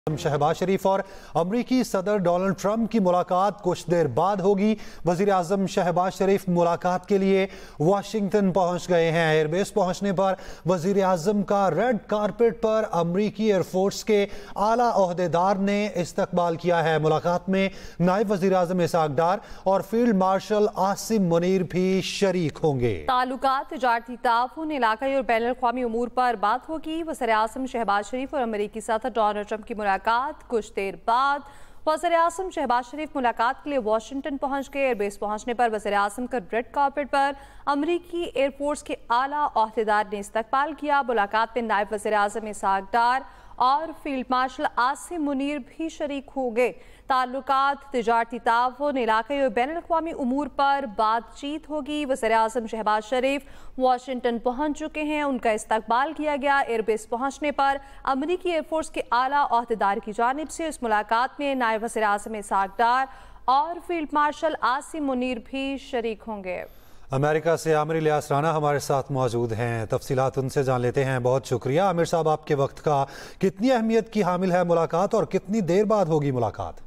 शहबाज शरीफ और अमरीकी सदर डोनाल्ड ट्रंप की मुलाकात कुछ देर बाद होगी। वजीर आजम शहबाज शरीफ मुलाकात के लिए वाशिंगटन पहुंच गए हैं। एयरबेस पहुंचने पर वजीर आजम का रेड कारपेट पर अमरीकी एयरफोर्स के आला ओहदेदार ने इस्तकबाल किया है। मुलाकात में नायब वजीर आजम इसहाक डार और फील्ड मार्शल आसिम मुनीर भी शरीक होंगे। ताल्लुकात, तिजारती ताउन, इलाकाई और बैनुल अक़वामी उमूर पर बात होगी। वज़ीर आज़म शहबाज शरीफ और अमरीकी सदर डोनाल्ड ट्रंप की मुलाकात कुछ देर बाद। वज़ीर आज़म शहबाज शरीफ मुलाकात के लिए वाशिंगटन पहुंच गए। एयरबेस पहुंचने पर वज़ीर आज़म का रेड कार्पेट पर अमरीकी एयरफोर्स के आला ओहदेदार ने इस्तकबाल किया। मुलाकात में नायब वज़ीर आज़म इसहाक डार और फील्ड मार्शल आसिम मुनीर भी शरीक होंगे। ताल्लुकात, तिजारती ताउन, इलाकाई और बैनुल अक़वामी उमूर पर बातचीत होगी। वज़ीर आज़म शहबाज शरीफ वाशिंगटन पहुंच चुके हैं, उनका इस्तकबाल किया गया। एयरबेस पहुंचने पर अमरीकी एयरफोर्स के आला ओहदेदार की जानिब से इस मुलाकात में नायब वज़ीर आज़म इसहाक डार और फील्ड मार्शल आसिम मुनीर भी शरीक होंगे। अमेरिका से आमिर इलियास राना हमारे साथ मौजूद हैं, तफसीलात उनसे जान लेते हैं। बहुत शुक्रिया आमिर साहब, आपके वक्त का। कितनी अहमियत की हामिल है मुलाकात और कितनी देर बाद होगी मुलाकात?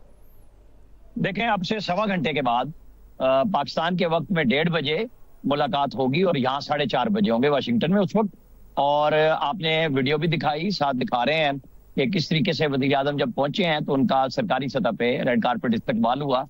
देखें, अब से सवा घंटे के बाद पाकिस्तान के वक्त में 1:30 बजे मुलाकात होगी और यहाँ 4:30 बजे होंगे वाशिंगटन में उस वक्त। और आपने वीडियो भी दिखाई, साथ दिखा रहे हैं कि किस तरीके से वज़ीर आज़म जब पहुंचे हैं तो उनका सरकारी सतह पे रेड कारपेट इस्तकबाल हुआ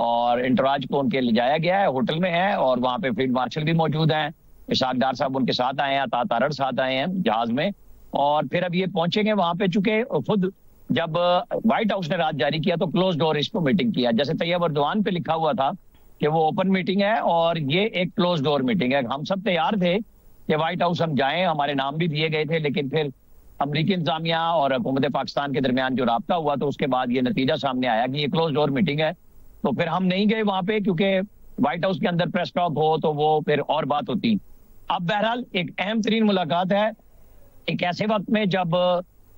और इंटराज को उनके ले जाया गया है। होटल में है और वहाँ पे फील्ड मार्शल भी मौजूद हैं। इसहाक डार साहब उनके साथ आए हैं, अता तारड़ साथ आए हैं जहाज में। और फिर अब ये पहुंचेंगे वहां पे, चुके खुद जब व्हाइट हाउस ने रात जारी किया तो क्लोज डोर इसको मीटिंग किया। जैसे तैयब अर्दवान पे लिखा हुआ था कि वो ओपन मीटिंग है और ये एक क्लोज डोर मीटिंग है। हम सब तैयार थे कि व्हाइट हाउस हम जाएं, हमारे नाम भी दिए गए थे, लेकिन फिर अमरीकी इंतजामिया और हुकूमत पाकिस्तान के दरमियान जो राब्ता हुआ तो उसके बाद ये नतीजा सामने आया कि ये क्लोज डोर मीटिंग है। तो फिर हम नहीं गए वहां पे, क्योंकि व्हाइट हाउस के अंदर प्रेस टॉक हो तो वो फिर और बात होती। अब बहरहाल एक अहम तरीन मुलाकात है एक ऐसे वक्त में जब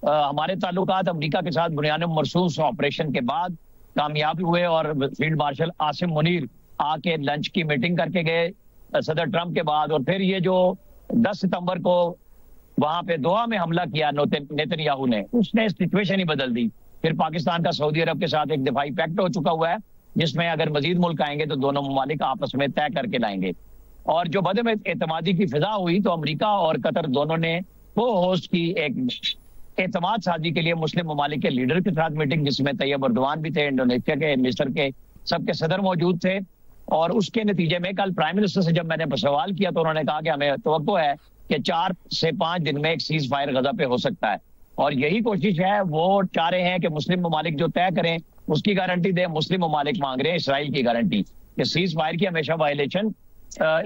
हमारे ताल्लुकात अमेरिका के साथ बुनियाद मरसूस ऑपरेशन के बाद कामयाब हुए और फील्ड मार्शल आसिम मुनीर आके लंच की मीटिंग करके गए सदर ट्रंप के बाद। और फिर ये जो 10 सितंबर को वहां पे दोहा में हमला किया नेतन्याहू ने, उसने सिचुएशन ही बदल दी। फिर पाकिस्तान का सऊदी अरब के साथ एक दिफाई पैक्ट हो चुका हुआ है जिसमें अगर मजीद मुल्क आएंगे तो दोनों ममालिक आपस में तय करके लाएंगे। और जो बदम एतमादी की फिजा हुई तो अमेरिका और कतर दोनों ने वो होस्ट की एक एतमाद साजी के लिए मुस्लिम ममालिक के लीडर के साथ मीटिंग, जिसमें तैयब अर्दवान भी थे, इंडोनेशिया के मिस्र के सबके सदर मौजूद थे। और उसके नतीजे में कल प्राइम मिनिस्टर से जब मैंने सवाल किया तो उन्होंने कहा कि हमें तवक्को है कि 4 से 5 दिन में एक सीज फायर गजा पे हो सकता है। और यही कोशिश है, वो चाह रहे हैं कि मुस्लिम ममालिक जो तय करें उसकी गारंटी दे। मुस्लिम ममालिक मांग रहे हैं इसराइल की गारंटी कि सीज फायर की हमेशा वायलेशन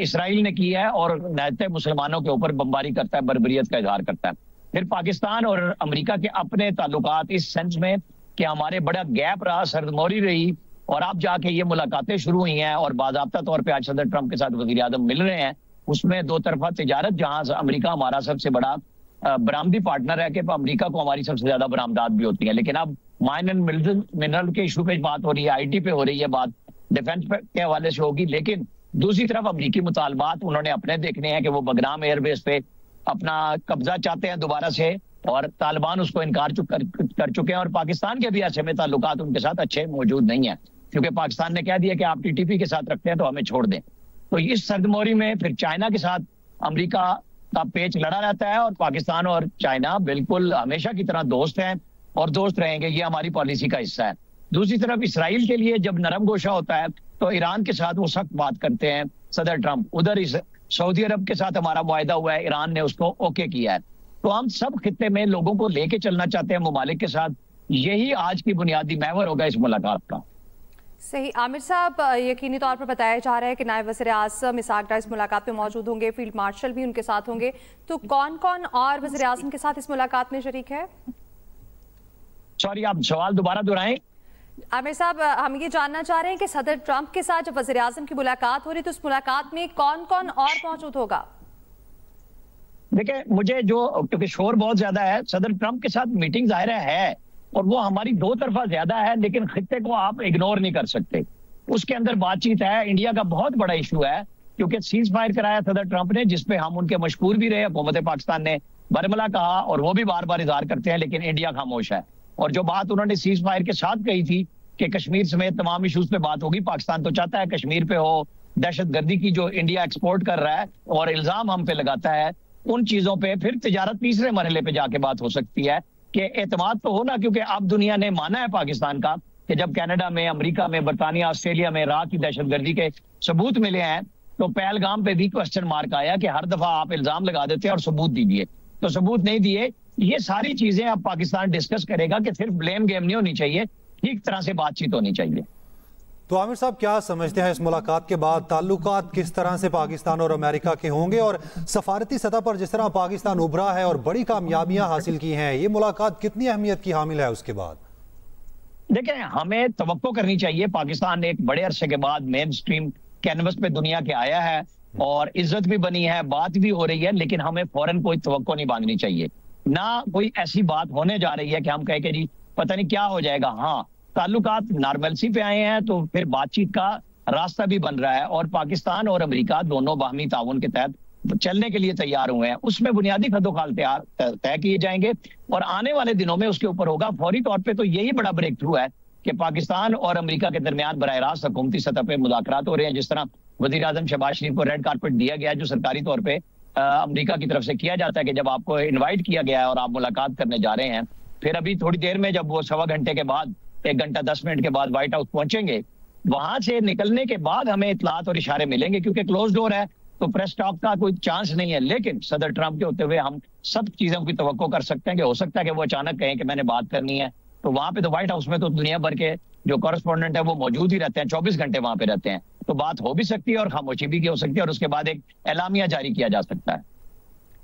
इसराइल ने की है और नहते मुसलमानों के ऊपर बमबारी करता है, बर्बरियत का इजहार करता है। फिर पाकिस्तान और अमेरिका के अपने ताल्लुकात इस सेंस में कि हमारे बड़ा गैप रहा, सरदमौरी रही, और अब जाके ये मुलाकातें शुरू हुई हैं और बाज़ाब्ता तौर पे आज सदर ट्रंप के साथ वज़ीर आज़म मिल रहे हैं। उसमें दो तरफा तिजारत, जहां अमेरिका हमारा सबसे बड़ा बरामदी पार्टनर है कि अमेरिका को हमारी सबसे ज्यादा बरामदात भी होती है। लेकिन अब माइन एंड मिनरल के इशू पे बात हो रही है, आईटी पे हो रही है बात, डिफेंस के हवाले से होगी। लेकिन दूसरी तरफ अमेरिकी मुतालबात उन्होंने अपने देखने हैं कि वो बगराम एयरबेस पे अपना कब्जा चाहते हैं दोबारा से, और तालिबान उसको इनकार कर चुके हैं। और पाकिस्तान के भी ऐसे में ताल्लुकात उनके साथ अच्छे मौजूद नहीं है, क्योंकि पाकिस्तान ने कह दिया कि आप टीटीपी के साथ रखते हैं तो हमें छोड़ दें। तो इस सरदमौरी में फिर चाइना के साथ अमेरिका का पेच लड़ा रहता है, और पाकिस्तान और चाइना बिल्कुल हमेशा की तरह दोस्त हैं और दोस्त रहेंगे, ये हमारी पॉलिसी का हिस्सा है। दूसरी तरफ इसराइल के लिए जब नरम गोशा होता है तो ईरान के साथ वो सख्त बात करते हैं सदर ट्रंप। उधर इस सऊदी अरब के साथ हमारा मुआहदा हुआ है, ईरान ने उसको ओके किया है। तो हम सब खित्ते में लोगों को लेके चलना चाहते हैं ममालिक के साथ। यही आज की बुनियादी महवर होगा इस मुलाकात का। सही। आमिर साहब, यकीनी तौर पर बताया जा रहा है कि नायब वज़ीर आज़म इसहाक डार इस मुलाकात में मौजूद होंगे, फील्ड मार्शल भी उनके साथ होंगे। तो कौन कौन और वज़ीर आज़म के साथ इस मुलाकात में शरीक है? सॉरी, आप सवाल दोबारा दोहराएं। आमिर साहब, हम ये जानना चाह रहे हैं कि सदर ट्रंप के साथ जब वज़ीर आज़म की मुलाकात हो रही तो उस मुलाकात में कौन कौन और मौजूद होगा? देखिए, मुझे जो, क्योंकि शोर बहुत ज्यादा है, सदर ट्रंप के साथ मीटिंग जाहिर है और वो हमारी दो तरफा ज्यादा है, लेकिन खित्ते को आप इग्नोर नहीं कर सकते। उसके अंदर बातचीत है, इंडिया का बहुत बड़ा इशू है, क्योंकि सीज फायर कराया सदर ट्रंप ने, जिसपे हम उनके मशकूर भी रहे। हुकूमत पाकिस्तान ने बरमला कहा और वो भी बार बार इजहार करते हैं, लेकिन इंडिया खामोश है। और जो बात उन्होंने सीज फायर के साथ कही थी कि कश्मीर समेत तमाम इश्यूज पे बात होगी, पाकिस्तान तो चाहता है कश्मीर पे हो, दहशतगर्दी की जो इंडिया एक्सपोर्ट कर रहा है और इल्जाम हम पे लगाता है, उन चीजों पे फिर तिजारत तीसरे मरहले पे जाके बात हो सकती है कि एतमाद तो हो ना, क्योंकि अब दुनिया ने माना है पाकिस्तान का कि जब कनाडा में, अमेरिका में, बरतानिया, ऑस्ट्रेलिया में रात की दहशतगर्दी के सबूत मिले हैं, तो पहलगाम पे भी क्वेश्चन मार्क आया कि हर दफा आप इल्जाम लगा देते हैं और सबूत दीजिए, तो सबूत नहीं दिए। ये सारी चीजें अब पाकिस्तान डिस्कस करेगा कि सिर्फ ब्लेम गेम नहीं होनी चाहिए, ठीक तरह से बातचीत होनी चाहिए। तो आमिर साहब क्या समझते हैं इस मुलाकात के बाद ताल्लुकात किस तरह से पाकिस्तान और अमेरिका के होंगे, और सफारती सतह पर जिस तरह पाकिस्तान उभरा है और बड़ी कामयाबियां हासिल की हैं, ये मुलाकात कितनी अहमियत की हामिल है उसके बाद? देखें, हमें तवक्को करनी चाहिए। पाकिस्तान एक बड़े अरसे के बाद मेन स्ट्रीम कैनवस पे दुनिया के आया है और इज्जत भी बनी है, बात भी हो रही है, लेकिन हमें फौरन कोई तवक्को नहीं बांधनी चाहिए। ना कोई ऐसी बात होने जा रही है कि हम कहे कि जी पता नहीं क्या हो जाएगा। हाँ, ताल्लुकात नॉर्मलसी पे आए हैं तो फिर बातचीत का रास्ता भी बन रहा है और पाकिस्तान और अमेरिका दोनों बाहमी ताउन के तहत चलने के लिए तैयार हुए हैं। उसमें बुनियादी खदोखाल तय किए जाएंगे और आने वाले दिनों में उसके ऊपर होगा। फौरी तौर पे तो यही बड़ा ब्रेक थ्रू है कि पाकिस्तान और अमेरिका के दरमियान बराह रास्त हुकूमती सतह पे मुज़ाकरात हो रहे हैं। जिस तरह वज़ीर आज़म शहबाज शरीफ को रेड कारपेट दिया गया है, जो सरकारी तौर पे अमेरिका की तरफ से किया जाता है कि जब आपको इन्वाइट किया गया है और आप मुलाकात करने जा रहे हैं, फिर अभी थोड़ी देर में जब वो 1.25 घंटे के बाद, 1 घंटा 10 मिनट के बाद व्हाइट हाउस पहुंचेंगे, वहां से निकलने के बाद हमें इतलात और इशारे मिलेंगे, क्योंकि क्लोज डोर है तो प्रेस टॉक का कोई चांस नहीं है। लेकिन सदर ट्रंप के होते हुए हम सब चीजों की तवक्को कर सकते हैं कि हो सकता है कि वो अचानक कहें कि मैंने बात करनी है, तो वहां पे तो व्हाइट हाउस में तो दुनिया भर के जो कॉरेस्पॉन्डेंट है वो मौजूद ही रहते हैं, 24 घंटे वहां पे रहते हैं, तो बात हो भी सकती है और खामोशी भी हो सकती है और उसके बाद एक एलामिया जारी किया जा सकता है।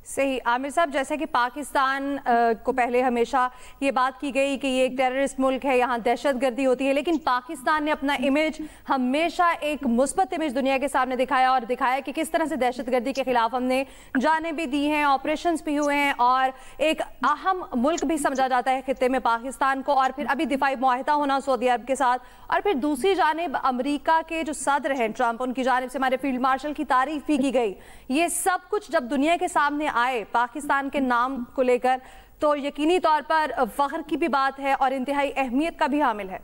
सही। आमिर साहब, जैसे कि पाकिस्तान को पहले हमेशा ये बात की गई कि ये एक टेररिस्ट मुल्क है, यहाँ दहशतगर्दी होती है, लेकिन पाकिस्तान ने अपना इमेज हमेशा एक मुस्बत इमेज दुनिया के सामने दिखाया और दिखाया कि किस तरह से दहशतगर्दी के खिलाफ हमने जानें भी दी हैं, ऑपरेशंस भी हुए हैं और एक अहम मुल्क भी समझा जाता है खित्ते में पाकिस्तान को। और फिर अभी दिफाई मुआहिदा होना सऊदी अरब के साथ, और फिर दूसरी जानिब अमेरिका के जो सदर हैं ट्रंप, उनकी जानिब से हमारे फील्ड मार्शल की तारीफ भी की गई। ये सब कुछ जब दुनिया के सामने आए पाकिस्तान के नाम को लेकर, तो यकीनी तौर पर फख्र की भी बात है और इंतहाई अहमियत का भी हामिल है।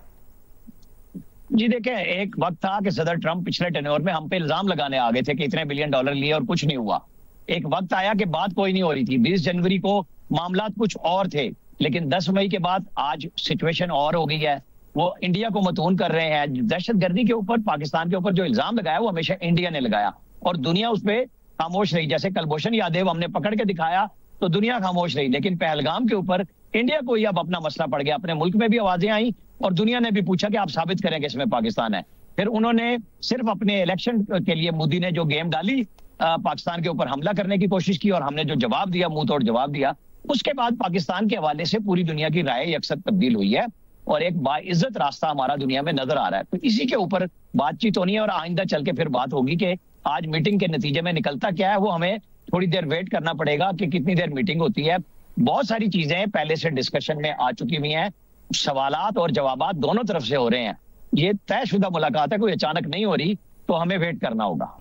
जी देखें, एक वक्त था कि सदर ट्रंप पिछले टेन्योर में हम पे इल्जाम लगाने आ गए थे कि इतने बिलियन डॉलर लिए और कुछ नहीं हुआ। एक वक्त आया कि बात कोई नहीं हो रही थी। 20 जनवरी को मामला कुछ और थे, लेकिन 10 मई के बाद आज सिचुएशन और हो गई है। वो इंडिया को मतून कर रहे हैं। दहशतगर्दी के ऊपर, पाकिस्तान के ऊपर जो इल्जाम लगाया वो हमेशा इंडिया ने लगाया और दुनिया उस पर खामोश रही। जैसे कुलभूषण यादव हमने पकड़ के दिखाया तो दुनिया खामोश रही, लेकिन पहलगाम के ऊपर इंडिया को ही अब अपना मसला पड़ गया। अपने मुल्क में भी आवाजें आई और दुनिया ने भी पूछा कि आप साबित करें कि इसमें पाकिस्तान है। फिर उन्होंने सिर्फ अपने इलेक्शन के लिए मोदी ने जो गेम डाली, पाकिस्तान के ऊपर हमला करने की कोशिश की और हमने जो जवाब दिया, मुंह तोड़ जवाब दिया, उसके बाद पाकिस्तान के हवाले से पूरी दुनिया की राय अक्सर तब्दील हुई है और एक बाइज्जत रास्ता हमारा दुनिया में नजर आ रहा है। तो इसी के ऊपर बातचीत होनी है और आइंदा चल के फिर बात होगी कि आज मीटिंग के नतीजे में निकलता क्या है। वो हमें थोड़ी देर वेट करना पड़ेगा कि कितनी देर मीटिंग होती है। बहुत सारी चीजें पहले से डिस्कशन में आ चुकी हुई हैं, सवालात और जवाबात दोनों तरफ से हो रहे हैं। ये तयशुदा मुलाकात है, कोई अचानक नहीं हो रही, तो हमें वेट करना होगा।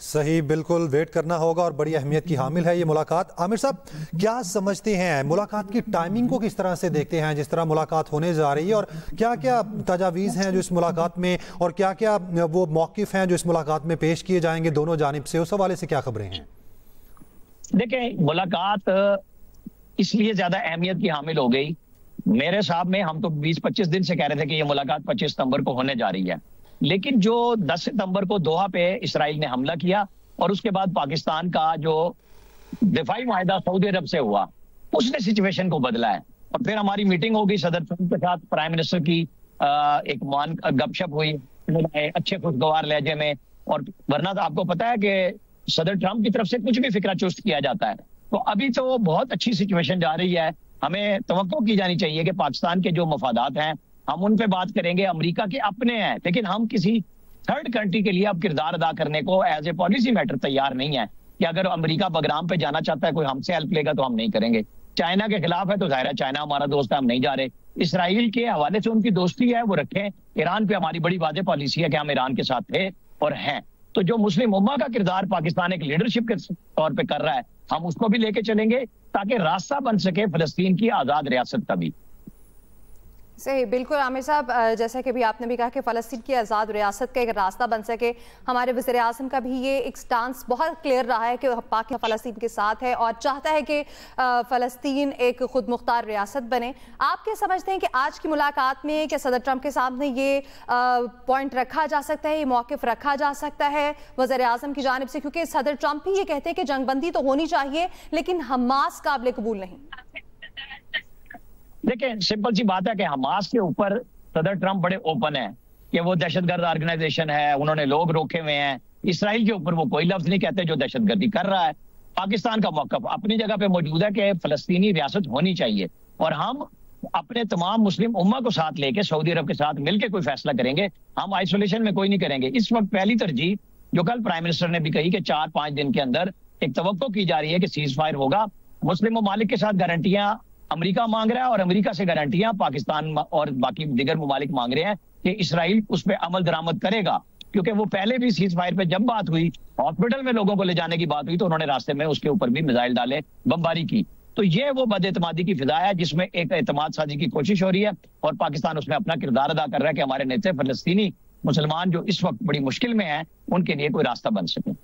सही, बिल्कुल वेट करना होगा और बड़ी अहमियत की हामिल है ये मुलाकात। आमिर साहब, क्या समझते हैं मुलाकात की टाइमिंग को किस तरह से देखते हैं, जिस तरह मुलाकात होने जा रही है, और क्या क्या तजावीज़ हैं जो इस मुलाकात में, और क्या क्या वो मौक़िफ़ हैं जो इस मुलाकात में पेश किए जाएंगे दोनों जानिब से, उस हवाले से क्या खबरें हैं? देखें, मुलाकात इसलिए ज्यादा अहमियत की हामिल हो गई, मेरे हिसाब में हम तो 20-25 दिन से कह रहे थे कि ये मुलाकात 25 सितंबर को होने जा रही है, लेकिन जो 10 सितंबर को दोहा पे इसराइल ने हमला किया और उसके बाद पाकिस्तान का जो दिफाई मुआहिदा सऊदी अरब से हुआ, उसने सिचुएशन को बदला है। और फिर हमारी मीटिंग होगी सदर ट्रंप के साथ, प्राइम मिनिस्टर की एक मान गपशप हुई अच्छे खुशगवार लहजे में। और वरना तो आपको पता है कि सदर ट्रंप की तरफ से कुछ भी फिक्रा चुस्त किया जाता है। तो अभी तो बहुत अच्छी सिचुएशन जा रही है। हमें तवक्को की जानी चाहिए कि पाकिस्तान के जो मफादात हैं हम उन पे बात करेंगे, अमेरिका के अपने हैं, लेकिन हम किसी थर्ड कंट्री के लिए अब किरदार अदा करने को एज ए पॉलिसी मैटर तैयार नहीं है कि अगर अमेरिका बगराम पे जाना चाहता है, कोई हमसे हेल्प लेगा तो हम नहीं करेंगे। चाइना के खिलाफ है तो जाहिर है चाइना हमारा दोस्त है, हम नहीं जा रहे। इसराइल के हवाले से उनकी दोस्ती है, वो रखें। ईरान पे हमारी बड़ी वाज़ेह पॉलिसी है कि हम ईरान के साथ थे और हैं। तो जो मुस्लिम उम्मा का किरदार पाकिस्तान एक लीडरशिप के तौर पे कर रहा है, हम उसको भी लेके चलेंगे ताकि रास्ता बन सके फलस्तीन की आजाद रियासत का भी। सही, बिल्कुल आमिर साहब, जैसा कि भी आपने भी कहा कि फ़लस्तीन की आज़ाद रियासत का एक रास्ता बन सके, हमारे वज़ीर आज़म का भी ये एक स्टांस बहुत क्लियर रहा है कि पाकिस्तान फ़लस्तीन के साथ है और चाहता है कि फ़लस्तीन एक खुद मुख्तार रियासत बने। आप क्या समझते हैं कि आज की मुलाकात में क्या सदर ट्रंप के सामने ये पॉइंट रखा जा सकता है, ये मौक़िफ़ रखा जा सकता है वज़ीर आज़म की जानिब से? क्योंकि सदर ट्रंप ही ये कहते हैं कि जंगबंदी तो होनी चाहिए लेकिन हमास काबिल कबूल नहीं। देखिए, सिंपल सी बात है कि हमास के ऊपर सदर ट्रंप बड़े ओपन है कि वो दहशतगर्द ऑर्गेनाइजेशन है, उन्होंने लोग रोके हुए हैं। इसराइल के ऊपर वो कोई लफ्ज नहीं कहते जो दहशतगर्दी कर रहा है। पाकिस्तान का मौक़िफ़ अपनी जगह पे मौजूद है कि फलस्तीनी रियासत होनी चाहिए और हम अपने तमाम मुस्लिम उम्मा को साथ लेके सऊदी अरब के साथ मिलकर कोई फैसला करेंगे। हम आइसोलेशन में कोई नहीं करेंगे। इस वक्त पहली तरजीह जो कल प्राइम मिनिस्टर ने भी कही कि 4-5 दिन के अंदर एक तवक्को की जा रही है कि सीज फायर होगा। मुस्लिम ममालिक के साथ गारंटियां अमेरिका मांग रहा है और अमेरिका से गारंटियां पाकिस्तान और बाकी दीगर ममालिक मांग रहे हैं कि इसराइल उस पर अमल दरामद करेगा। क्योंकि वो पहले भी सीज फायर पे जब बात हुई, हॉस्पिटल में लोगों को ले जाने की बात हुई, तो उन्होंने रास्ते में उसके ऊपर भी मिसाइल डाले, बमबारी की। तो ये वो बदएतमादी की फिजा है जिसमें एक एतमाद साजी की कोशिश हो रही है और पाकिस्तान उसमें अपना किरदार अदा कर रहा है कि हमारे नेता फलस्तीनी मुसलमान जो इस वक्त बड़ी मुश्किल में हैं उनके लिए कोई रास्ता बन सके।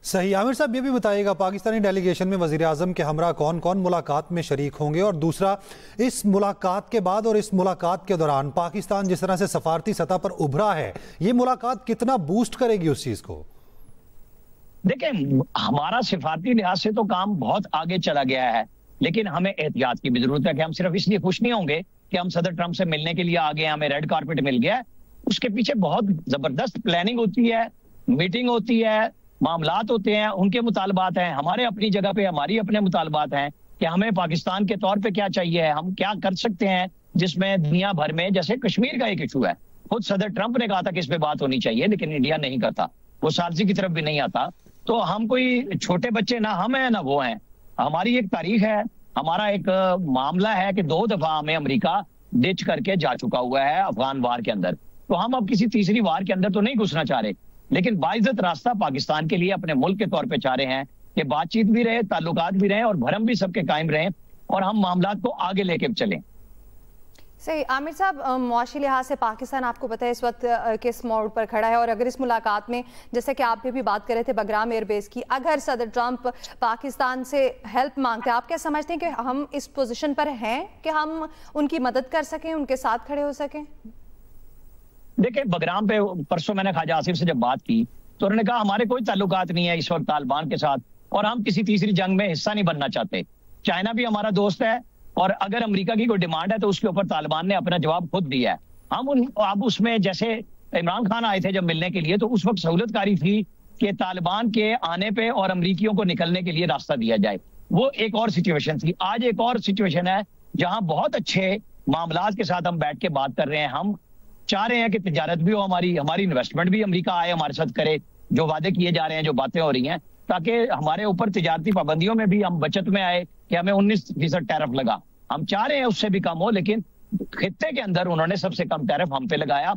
सही। आमिर साहब, ये भी बताइएगा पाकिस्तानी डेलीगेशन में वज़ीर आज़म के हमरा कौन कौन मुलाकात में शरीक होंगे, और दूसरा इस मुलाकात के बाद और इस मुलाकात के दौरान पाकिस्तान जिस तरह से सफारती सतह पर उभरा है, ये मुलाकात कितना बूस्ट करेगी उस चीज को? देखिए, हमारा सिफारती लिहाज से तो काम बहुत आगे चला गया है, लेकिन हमें एहतियात की भी जरूरत है कि हम सिर्फ इसलिए खुश नहीं होंगे कि हम सदर ट्रंप से मिलने के लिए आ गए, हमें रेड कारपेट मिल गया है। उसके पीछे बहुत जबरदस्त प्लानिंग होती है, मीटिंग होती है, मामलात होते हैं, उनके मुतालबात हैं, हमारे अपनी जगह पे हमारी अपने मुतालबात हैं कि हमें पाकिस्तान के तौर पे क्या चाहिए है, हम क्या कर सकते हैं जिसमें दुनिया भर में, जैसे कश्मीर का एक इशू है, खुद सदर ट्रंप ने कहा था कि इस पे बात होनी चाहिए लेकिन इंडिया नहीं करता, वो सालसी की तरफ भी नहीं आता। तो हम कोई छोटे बच्चे ना हम हैं ना वो हैं, हमारी एक तारीख है, हमारा एक मामला है कि 2 दफा हमें अमेरिका डिच करके जा चुका हुआ है अफगान वार के अंदर। तो हम अब किसी तीसरी वार के अंदर तो नहीं घुसना चाह रहे, लेकिन बाइज्जत रास्ता पाकिस्तान के लिए अपने मुल्क के तौर पे चाह रहे हैं कि बातचीत भी रहे, ताल्लुकात भी रहे और भरम भी सबके कायम रहे और हम मामलात को आगे लेके चलें। सही। आमिर साहब, मुआशी लिहाज से पाकिस्तान आपको पता है इस वक्त किस मोड़ पर खड़ा है, और अगर इस मुलाकात में, जैसे कि आप भी बात कर रहे थे बगराम एयरबेस की, अगर सदर ट्रंप पाकिस्तान से हेल्प मांगते हैं, आप क्या समझते हैं कि हम इस पोजीशन पर हैं कि हम उनकी मदद कर सकें, उनके साथ खड़े हो सकें? देखिए, बगराम पे परसों मैंने ख्वाजा आसिफ से जब बात की तो उन्होंने कहा हमारे कोई ताल्लुकात नहीं है इस वक्त तालिबान के साथ और हम किसी तीसरी जंग में हिस्सा नहीं बनना चाहते। चाइना भी हमारा दोस्त है और अगर अमेरिका की कोई डिमांड है तो उसके ऊपर तालिबान ने अपना जवाब खुद दिया है। हम अब उसमें, जैसे इमरान खान आए थे जब मिलने के लिए, तो उस वक्त सहूलतकारी थी कि तालिबान के आने पे और अमरीकियों को निकलने के लिए रास्ता दिया जाए, वो एक और सिचुएशन थी। आज एक और सिचुएशन है जहां बहुत अच्छे मामलात के साथ हम बैठ के बात कर रहे हैं। हम चाह रहे हैं कि तिजारत भी हो, हमारी इन्वेस्टमेंट भी अमेरिका आए हमारे साथ करे, जो वादे किए जा रहे हैं, जो बातें हो रही हैं, ताकि हमारे ऊपर तिजारती पाबंदियों में भी हम बचत में आए कि हमें 19% टैरिफ लगा। हम चाह रहे हैं उससे भी कम हो, लेकिन खित्ते के अंदर उन्होंने सबसे कम टैरिफ हम पे लगाया।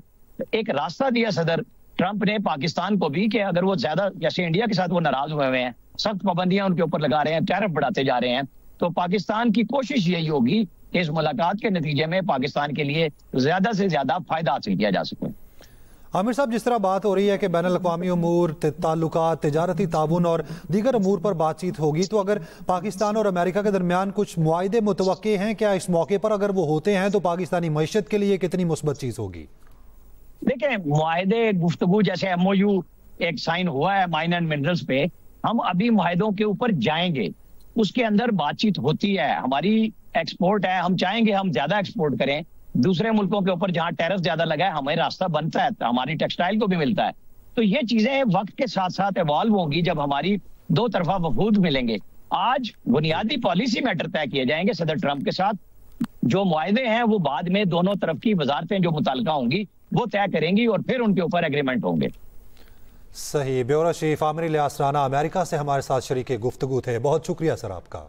एक रास्ता दिया सदर ट्रंप ने पाकिस्तान को भी कि अगर वो ज्यादा, जैसे इंडिया के साथ वो नाराज हुए हैं, सख्त पाबंदियां उनके ऊपर लगा रहे हैं, टैरिफ बढ़ाते जा रहे हैं, तो पाकिस्तान की कोशिश यही होगी कि इस मुलाकात के नतीजे में पाकिस्तान के लिए ज्यादा से ज्यादा फायदा हासिल किया जा सके। आमिर साहब, जिस तरह बात हो रही है कि बैनुल-अक़वामी उमूर, ताल्लुकात, तिजारती ताउन और दीगर अमूर पर बातचीत होगी, तो अगर पाकिस्तान और अमेरिका के दरमियान कुछ मुआहदे मुतवक्के हैं क्या इस मौके पर? अगर वो होते हैं तो पाकिस्तानी मईशत के लिए कितनी मुस्बत चीज होगी? देखिए, मुआहदे, गुफ्तगू, जैसे MOU एक साइन हुआ है माइन एंड मिनरल्स पे, हम अभी मुआहदों के ऊपर जाएंगे, उसके अंदर बातचीत होती है। हमारी एक्सपोर्ट है, हम चाहेंगे हम ज्यादा एक्सपोर्ट करें दूसरे मुल्कों के ऊपर जहां टैरिफ ज्यादा लगा है, हमें रास्ता बनता है, तो हमारी टेक्सटाइल को भी मिलता है। तो ये चीजें वक्त के साथ साथ इवॉल्व होंगी जब हमारी 2 तरफा वफूद मिलेंगे। आज बुनियादी पॉलिसी मैटर तय किए जाएंगे सदर ट्रंप के साथ, जो मुआहदे हैं वो बाद में दोनों तरफ की वजारतें जो मुताल्लिका होंगी वो तय करेंगी और फिर उनके ऊपर एग्रीमेंट होंगे। सही। Bureau chief Aamir Ilyas Rana America से हमारे साथ शरीके गुफ्तगू थे। बहुत शुक्रिया सर आपका।